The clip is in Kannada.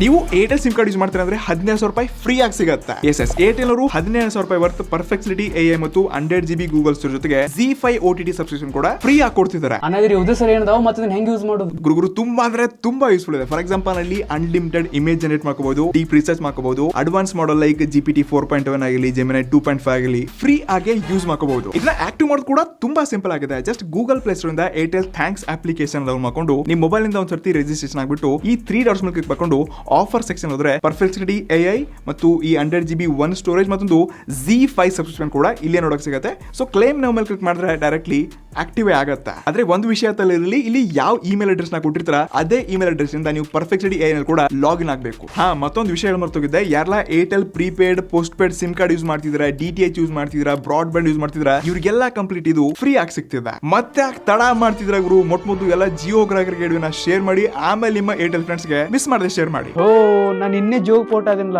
ನೀವು ಏರ್ಟೆಲ್ ಸಿಮ್ ಕಾರ್ಡ್ ಯೂಸ್ ಮಾಡ್ತೀರಾ ಅಂದ್ರೆ 17,000 ರೂಪಾಯಿ ಫ್ರೀ ಆಗಿ ಸಿಗುತ್ತೆ. ಎಸ್ ಏರ್ಟೆಲ್ ಅವರು 17,000 ರೂಪಾಯಿ ವರ್ತ್ ಪರ್ಫೆಕ್ಟ್ಲಿಟಿ AI ಮತ್ತು 100 GB ಗೂಗಲ್ ಸ್ಟೋರ್ ಜೊತೆಗೆ ZEE5 OTT ಸಬ್ಸ್ಕ್ರಿಪ್ಷನ್ ಕೂಡ ಫ್ರೀ ಆಗಿ ಕೊಡ್ತಿದ್ದಾರೆ. ಹೆಂಗ್ ಯೂಸ್ ಮಾಡೋದು ಗುರುಗುರು ತುಂಬಾ ಅಂದ್ರೆ ತುಂಬಾ ಯೂಸ್ಫುಲ್ ಇದೆ. ಫಾರ್ ಎಕ್ಸಾಂಪಲ್ ಅಲ್ಲಿ ಅನ್ಲಿಮಿಟೆಡ್ ಇಮೇಜ್ ಜನರೇಟ್ ಮಾಡ್ಕೋಬಹುದು, ಡೀಪ್ ರಿಸರ್ಚ್ ಮಾಡ್ಕೋಬಹುದು, ಅಡ್ವಾನ್ಸ್ ಮಾಡಲ್ ಲೈಕ್ GPT 4.1 ಆಗಲಿ, Gemini 2.5 ಆಗಲಿ ಫ್ರೀ ಆಗಿ ಯೂಸ್ ಮಾಡ್ಕೋಬಹುದು. ಇದನ್ನ ಆಕ್ಟಿವ್ ಮಾಡೋದು ಕೂಡ ತುಂಬಾ ಸಿಂಪಲ್ ಆಗಿದೆ. ಜಸ್ಟ್ ಗೂಗಲ್ ಪ್ಲೇ ಸ್ಟೋರ್ ಇಂದ ಏರ್ಟೆಲ್ ಥ್ಯಾಂಕ್ಸ್ ಅಪ್ಲಿಕೇಶನ್ ಡೌನ್ ಮಾಡ್ಕೊಂಡು ನಿಮ್ಮ ಮೊಬೈಲ್ ಇಂದ ಒಂದ್ಸರ್ತಿ ರಿಜಿಸ್ಟ್ರೇಷನ್ ಆಗ್ಬಿಟ್ಟು ಈ 3 ಡಾಟ್ಸ್ ಮೇಲೆ ಕ್ಲಿಕ್ ಮಾಡ್ಕೊಂಡು ಆಫರ್ ಸೆಕ್ಷನ್ ಹೋದ್ರೆ ಪರ್ಫೆಕ್ಟ್ಲಿಟಿ AI ಮತ್ತು ಈ 100 GB ಒನ್ ಸ್ಟೋರೇಜ್ ಮತ್ತೊಂದು ZEE5 ಸಬ್ಸ್ಕ್ರಿಪ್ಷನ್ ಕೂಡ ಇಲ್ಲೇ ನೋಡಕ್ ಸಿಗುತ್ತೆ. ಸೊ ಕ್ಲೇಮ್ ನೌ ಮೇಲೆ ಕ್ಲಿಕ್ ಮಾಡಿದ್ರೆ ಡೈರೆಕ್ಟ್ಲಿ ಆಕ್ಟಿವ್ ಆಗುತ್ತೆ. ಆದ್ರೆ ಒಂದು ವಿಷಯ ಇರಲಿ, ಇಲ್ಲಿ ಯಾವ ಇಮೇಲ್ ಅಡ್ರೆಸ್ ನ ಕೊಟ್ಟಿರ್ತಾರ ಅದೇ ಇಮೇಲ್ ಅಡ್ರೆಸ್ ಇಂದ ನೀವು ಪರ್ಫೆಕ್ಟ್ಲಿಟಿ AI ನಲ್ಲಿ ಕೂಡ ಲಾಗಿನ್ ಆಗಬೇಕು. ಮತ್ತೊಂದು ವಿಷಯ ಮರ್ತೋಗಿದ್ದೆ, ಯಾರೆಲ್ಲ Airtel prepaid post paid sim card use ಮಾಡ್ತಿದ್ದೀರಾ, DTH ಯೂಸ್ ಮಾಡ್ತಿದ್ದೀರಾ, ಬ್ರಾಡ್ ಬ್ಯಾಂಡ್ ಯೂಸ್ ಮಾಡ್ತಿದ್ದೀರಾ, ಇವ್ರಿಗೆಲ್ಲ ಕಂಪ್ಲೀಟ್ ಇದು ಫ್ರೀ ಆಗಿ ಸಿಗ್ತಿದೆ. ಮತ್ತೆ ತಡ ಮಾಡ್ತಿದ್ರ ಗುರು, ಮೊದಲು ಎಲ್ಲ ಜಿಯೋ ಗ್ರಾಹಕರಿಗೆ ಶೇರ್ ಮಾಡಿ, ಆಮೇಲೆ ನಿಮ್ಮ ಏರ್ಟೆಲ್ ಫ್ರೆಂಡ್ಸ್ ಗೆ ಮಿಸ್ ಮಾಡದೆ ಶೇರ್ ಮಾಡಿ. ನಾನು ಇನ್ನೇ ಜೋಗ್ ಫೋಟೋ ಅದನ್ಲ